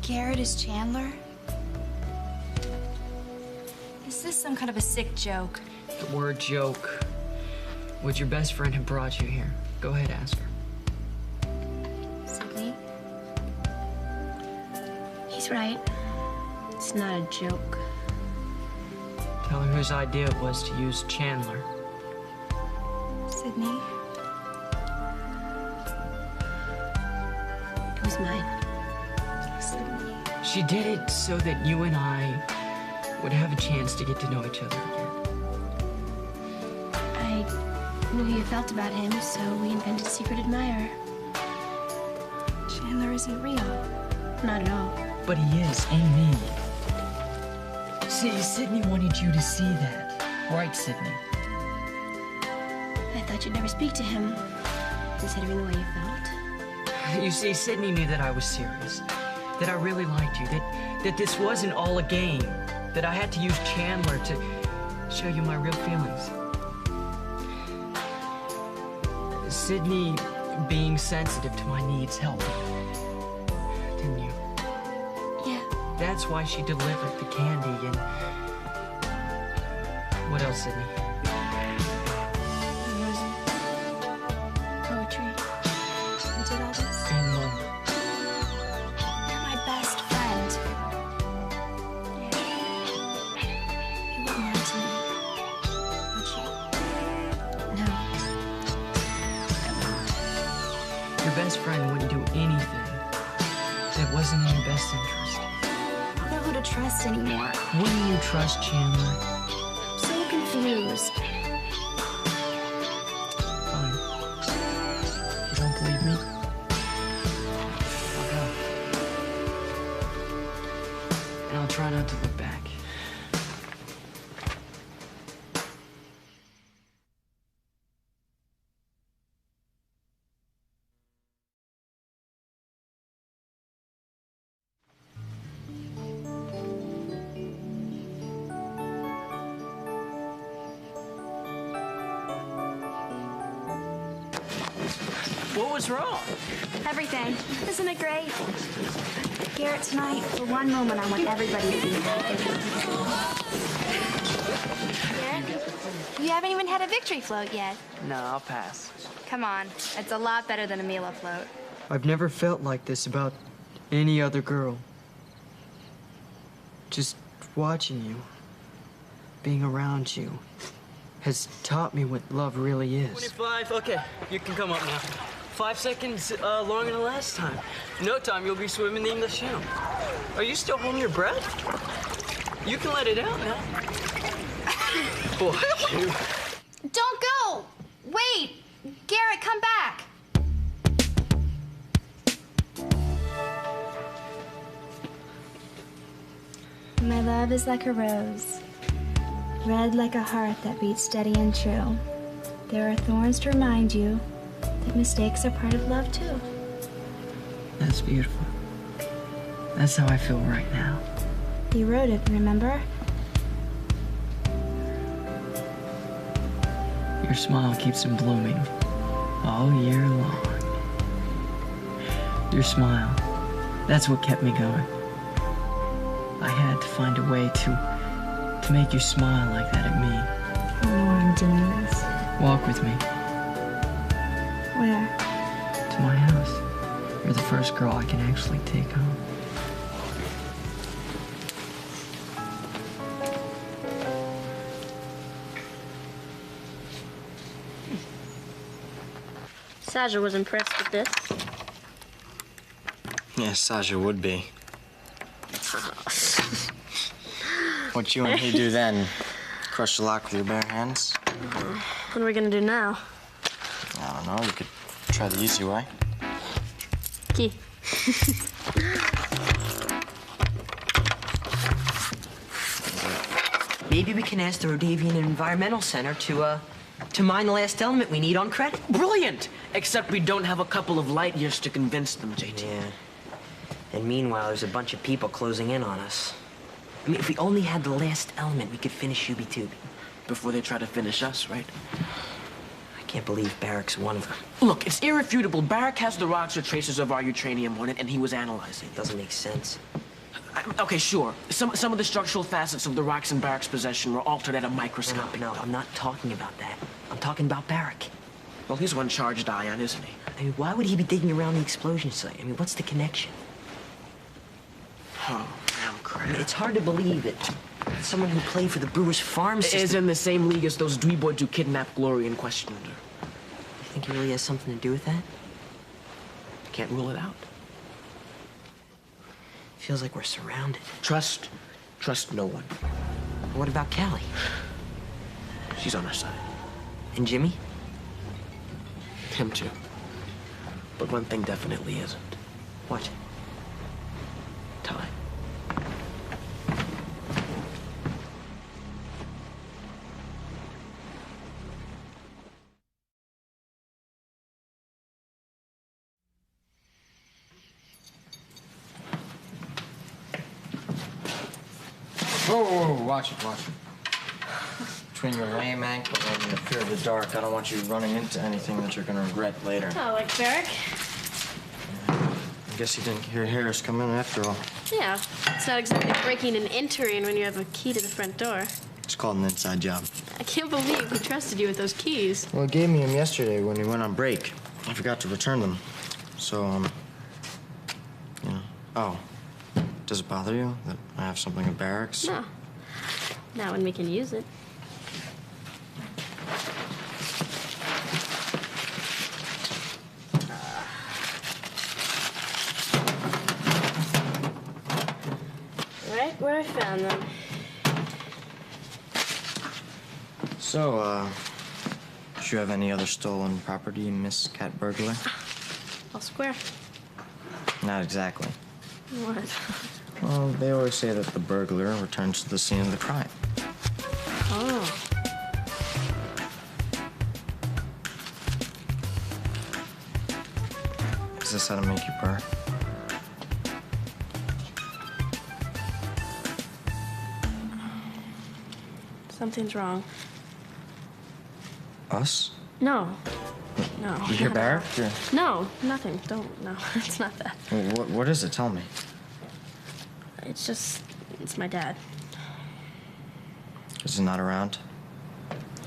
Garrett is Chandler? Is this some kind of a sick joke? The word joke. Would your best friend have brought you here? Go ahead, ask her. Sydney? He's right. It's not a joke. Tell her whose idea it was to use Chandler. Sydney? It was mine. Sydney. She did it so that you and I would have a chance to get to know each other again. I knew how you felt about him, so we invented Secret Admirer. Chandler isn't real. Not at all. But he is, ain't he? See, Sydney wanted you to see that. Right, Sydney? I thought you'd never speak to him, considering the way you felt. You see, Sydney knew that I was serious, that I really liked you, that this wasn't all a game, that I had to use Chandler to show you my real feelings. Sydney, being sensitive to my needs, helped me. Didn't you? Yeah. That's why she delivered the candy and... What else, Sydney? Poetry. You did all this? And money. You're my best friend. Yeah. You wouldn't lie to me, would you? No. Your best friend wouldn't do anything that wasn't in your best interest. I don't know who to trust anymore. Wouldn't you trust Chandler? I'm so confused. Fine. You don't believe me? I'll go. And I'll try not to look back. What was wrong? Everything. Isn't it great? Garrett, tonight, for one moment, I want everybody to be happy. Garrett, you haven't even had a victory float yet. No, I'll pass. Come on. It's a lot better than a meal afloat. I've never felt like this about any other girl. Just watching you, being around you, has taught me what love really is. 25, okay, you can come up now. 5 seconds longer than last time. No time, you'll be swimming the English Channel. Are you still holding your breath? You can let it out now. Boy, you. Don't go! Wait! Garrett, come back! My love is like a rose, red like a heart that beats steady and true. There are thorns to remind you that mistakes are part of love, too. That's beautiful. That's how I feel right now. You wrote it, remember? Your smile keeps them blooming all year long. Your smile, that's what kept me going. I had to find a way to make you smile like that at me. I don't know why I'm doing this. Walk with me Where? to my house. You're the first girl I can actually take home. Saja was impressed with this. Yes, Saja would be. What you and he do then? Crush the lock with your bare hands? What are we gonna do now? I don't know. You could try the easy way. Key. Maybe we can ask the Rhodavian Environmental Center to mine the last element we need on credit. Brilliant! Except we don't have a couple of light years to convince them, JT. Yeah. And meanwhile, there's a bunch of people closing in on us. I mean, if we only had the last element, we could finish Shooby Tooby. Before they try to finish us, right? I Can't believe Barrick's one of them. Look, it's irrefutable. Barrick has the rocks with traces of our uranium on it, and he was analyzing it. Doesn't make sense. Okay, sure. Some of the structural facets of the rocks in Barrick's possession were altered at a microscopic No, I'm not talking about that. I'm talking about Barrick. Well, he's one charged ion, isn't he? I mean, why would he be digging around the explosion site? I mean, what's the connection? Oh, damn crap. I mean, it's hard to believe that someone who played for the Brewers farm system is in the same league as those dweeboids who kidnapped Glory and questioned her. You think he really has something to do with that? Can't rule it out. Feels like we're surrounded. Trust no one. What about Callie? She's on our side. And Jimmy? Him too. But one thing definitely isn't. What? Time. Whoa, watch it. Between your lame ankle and your fear of the dark, I don't want you running into anything that you're gonna regret later. Oh, like Barrick? I guess you didn't hear Harris come in after all. Yeah. It's not exactly breaking and entering when you have a key to the front door. It's called an inside job. I can't believe he trusted you with those keys. Well, he gave me them yesterday when he went on break. I forgot to return them. So, you know. Oh, does it bother you that I have something at Barracks? No. Not when we can use it. Right where I found them. So, did you have any other stolen property, Miss Cat Burglar? All square. Not exactly. What? Well, they always say that the burglar returns to the scene of the crime. Oh. Is this how to make you purr? Something's wrong. Us? No. No. You hear Barrick? Yeah. No, nothing. Don't. No, it's not that. Well, what is it? Tell me. It's my dad. Is he not around?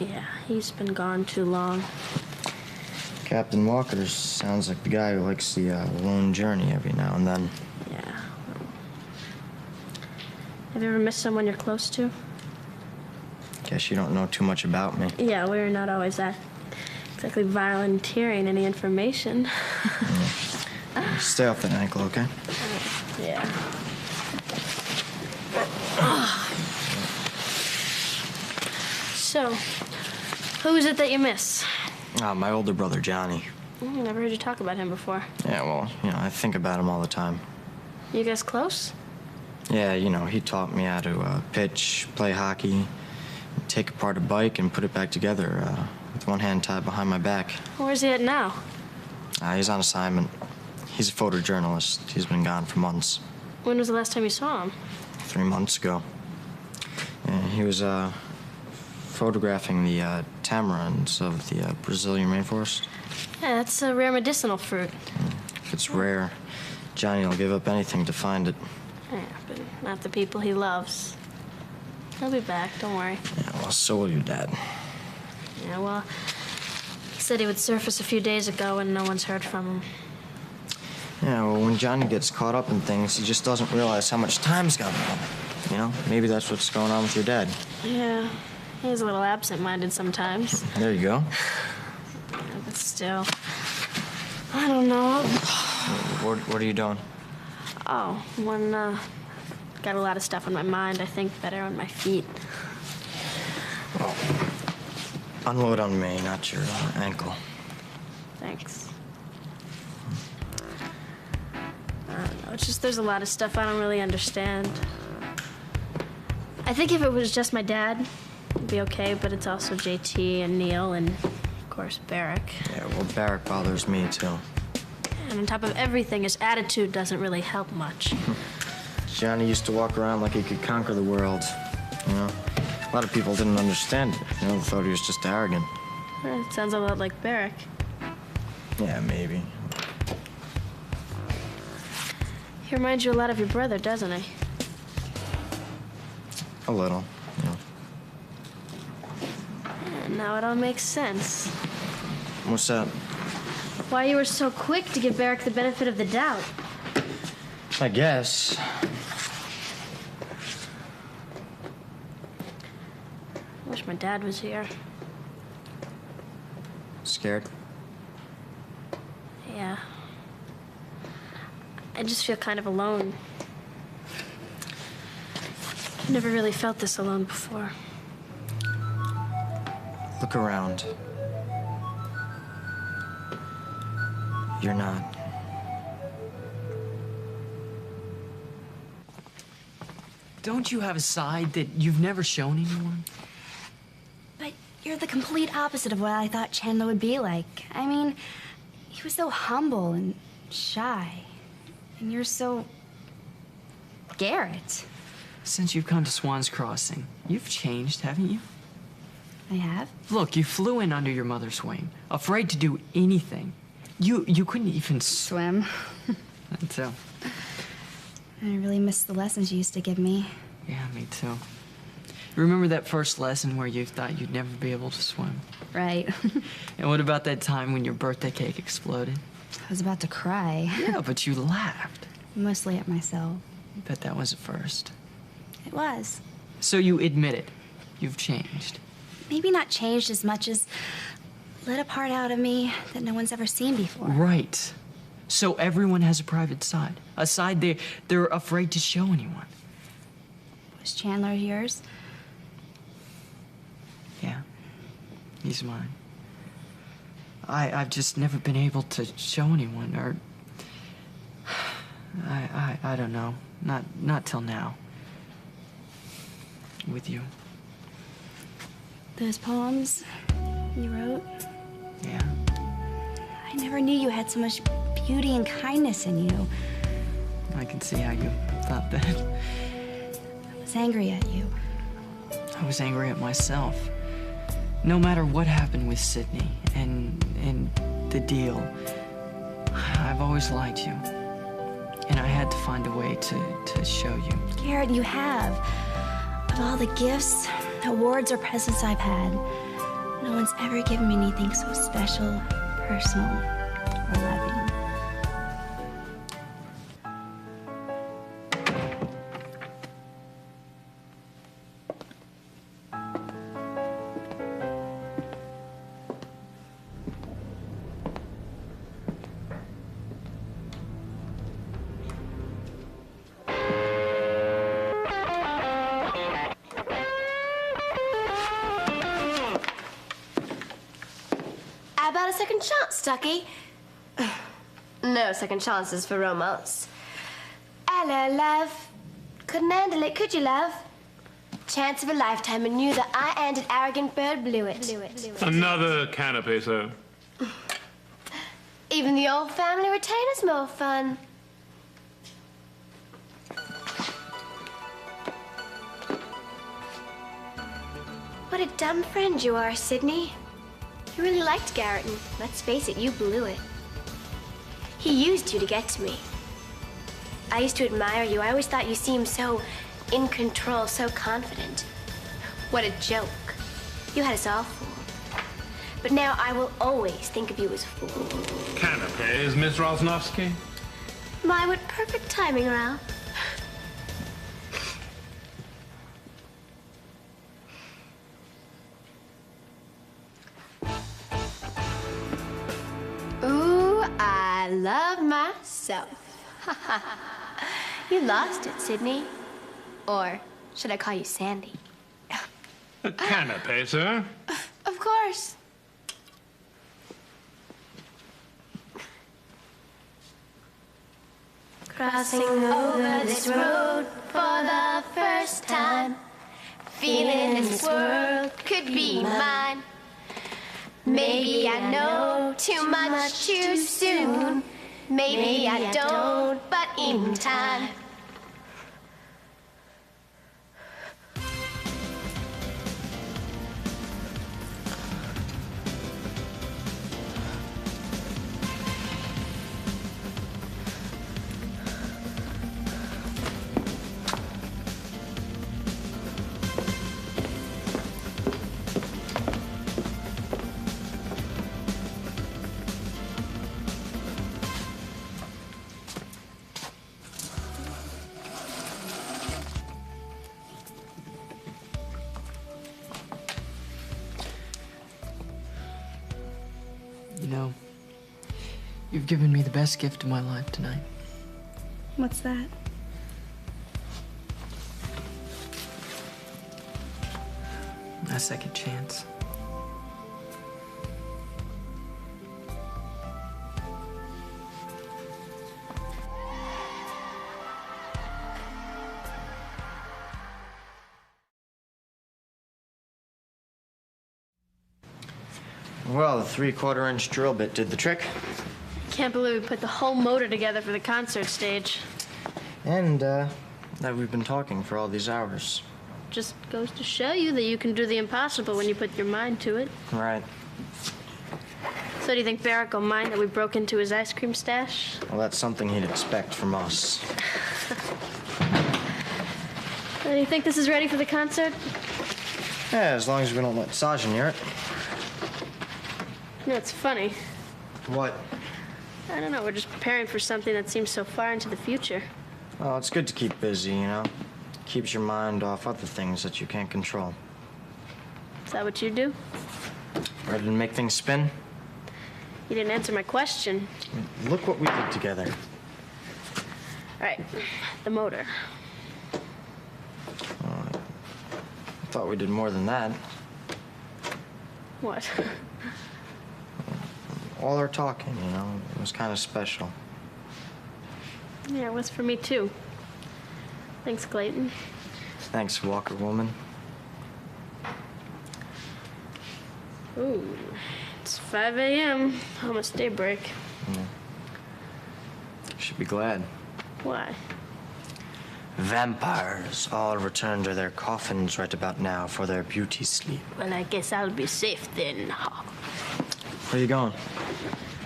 Yeah, he's been gone too long. Captain Walker sounds like the guy who likes the lone journey every now and then. Yeah. Have you ever missed someone you're close to? Guess you don't know too much about me. Yeah, we're not always that exactly volunteering any information. Stay off that ankle, okay? Yeah. So, who is it that you miss? My older brother, Johnny. Never heard you talk about him before. Yeah, well, I think about him all the time. You guys close? Yeah, he taught me how to pitch, play hockey, take apart a bike and put it back together with one hand tied behind my back. Where's he at now? He's on assignment. He's a photojournalist. He's been gone for months. When was the last time you saw him? 3 months ago. And he was photographing the tamarins of the Brazilian rainforest. Yeah, that's a rare medicinal fruit. If it's rare, Johnny will give up anything to find it. Yeah, but not the people he loves. He'll be back, don't worry. Yeah, well, so will your dad. Yeah, well, he said he would surface a few days ago and no one's heard from him. Yeah, well, when Johnny gets caught up in things, he just doesn't realize how much time's gone by. Maybe that's what's going on with your dad. Yeah, he's a little absent-minded sometimes. There you go. Yeah, but still, I don't know. What are you doing? Oh, got a lot of stuff on my mind. I think better on my feet. Well, unload on me, not your ankle. Thanks. I don't know. It's just there's a lot of stuff I don't really understand. I think if it was just my dad, it'd be okay, but it's also JT and Neil and, of course, Barrick. Yeah, well, Barrick bothers me, too. And on top of everything, his attitude doesn't really help much. Johnny used to walk around like he could conquer the world, A lot of people didn't understand it, thought he was just arrogant. It sounds a lot like Barrick. Yeah, maybe. He reminds you a lot of your brother, doesn't he? A little, yeah. And now it all makes sense. What's that? Why you were so quick to give Barrick the benefit of the doubt. I guess. Wish my dad was here. Scared? Yeah. I just feel kind of alone. I've never really felt this alone before. Look around. You're not. Don't you have a side that you've never shown anyone? But you're the complete opposite of what I thought Chandler would be like. I mean, he was so humble and shy. And you're so... Garrett. Since you've come to Swans Crossing, you've changed, haven't you? I have? Look, you flew in under your mother's wing, afraid to do anything. You couldn't even Swim. So. I really miss the lessons you used to give me. Yeah, me too. Remember that first lesson where you thought you'd never be able to swim? Right. And what about that time when your birthday cake exploded? I was about to cry. Yeah, but you laughed. Mostly at myself. I bet that was a first. It was. So you admit it. You've changed. Maybe not changed as much as let a part out of me that no one's ever seen before. Right. So everyone has a private side. A side they're afraid to show anyone. Was Chandler yours? Yeah. He's mine. I've just never been able to show anyone, or... I don't know. Not till now. With you. Those poems you wrote? Yeah. I never knew you had so much beauty and kindness in you. I can see how you thought that. I was angry at you. I was angry at myself. No matter what happened with Sydney and the deal, I've always liked you. And I had to find a way to show you. Garrett, you have. Of all the gifts, awards, or presents I've had, no one's ever given me anything so special, personal, or loving. How about a second chance, Stucky? No second chances for romance. Hello, love. Couldn't handle it, could you, love? Chance of a lifetime and knew that I and an arrogant bird blew it. Another canopy, sir. Even the old family retainer's more fun. What a dumb friend you are, Sydney. You really liked Garrett, and let's face it, you blew it. He used you to get to me. I used to admire you. I always thought you seemed so in control, so confident. What a joke. You had us all fooled. But now I will always think of you as a fool. Canapes, Miss Rosnowski? My, what perfect timing, Ralph. Ooh, I love myself. You lost it, Sydney. Or should I call you Sandy? A canapé, sir? Of course. Crossing over this road for the first time, feeling this world could be mine. Maybe I know too much too soon. Maybe I don't, but in time. You've given me the best gift of my life tonight. What's that? A second chance. Well, the 3/4-inch drill bit did the trick. Can't believe we put the whole motor together for the concert stage. And, that we've been talking for all these hours. Just goes to show you that you can do the impossible when you put your mind to it. Right. So do you think Barrick will mind that we broke into his ice cream stash? Well, that's something he'd expect from us. Do you think this is ready for the concert? Yeah, as long as we don't let Sajin hear it. You know, it's funny. What? I don't know, we're just preparing for something that seems so far into the future. Well, it's good to keep busy, you know? Keeps your mind off other things that you can't control. Is that what you do? Ready to make things spin? You didn't answer my question. Look what we did together. All right, the motor. I thought we did more than that. What? All our talking, you know, it was kind of special. Yeah, it was for me too. Thanks, Clayton. Thanks, Walker woman. Ooh, it's 5 a.m., almost daybreak. Yeah. Should be glad. Why? Vampires all return to their coffins right about now for their beauty sleep. Well, I guess I'll be safe then. Where are you going?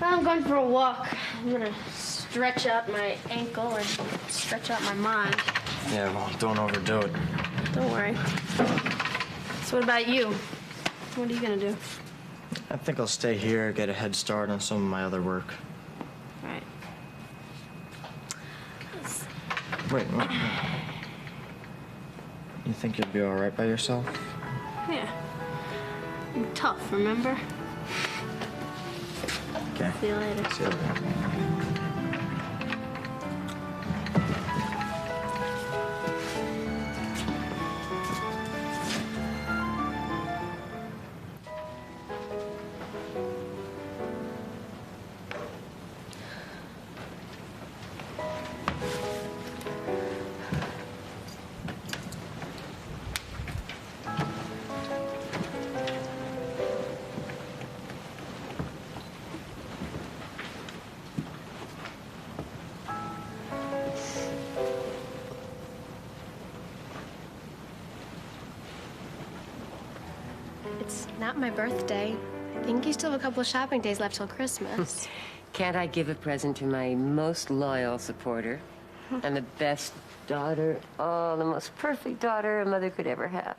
I'm going for a walk. I'm gonna stretch out my ankle and stretch out my mind. Yeah, well, don't overdo it. Don't worry. So what about you? What are you gonna do? I think I'll stay here, get a head start on some of my other work. All right. Wait. You think you'll be all right by yourself? Yeah. I'm tough, remember? Okay. See you later. See you later. It's not my birthday. I think you still have a couple of shopping days left till Christmas. Can't I give a present to my most loyal supporter and the best daughter, oh, the most perfect daughter a mother could ever have?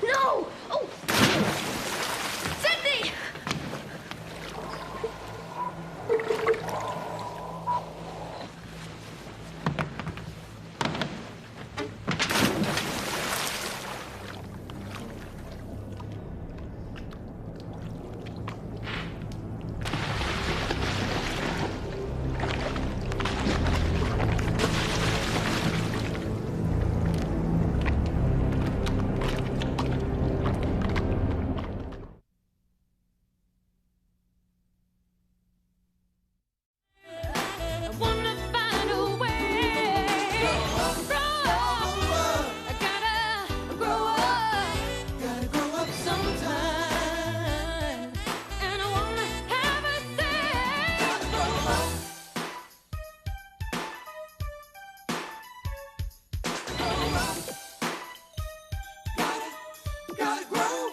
No! Oh! Sydney! Gotta grow.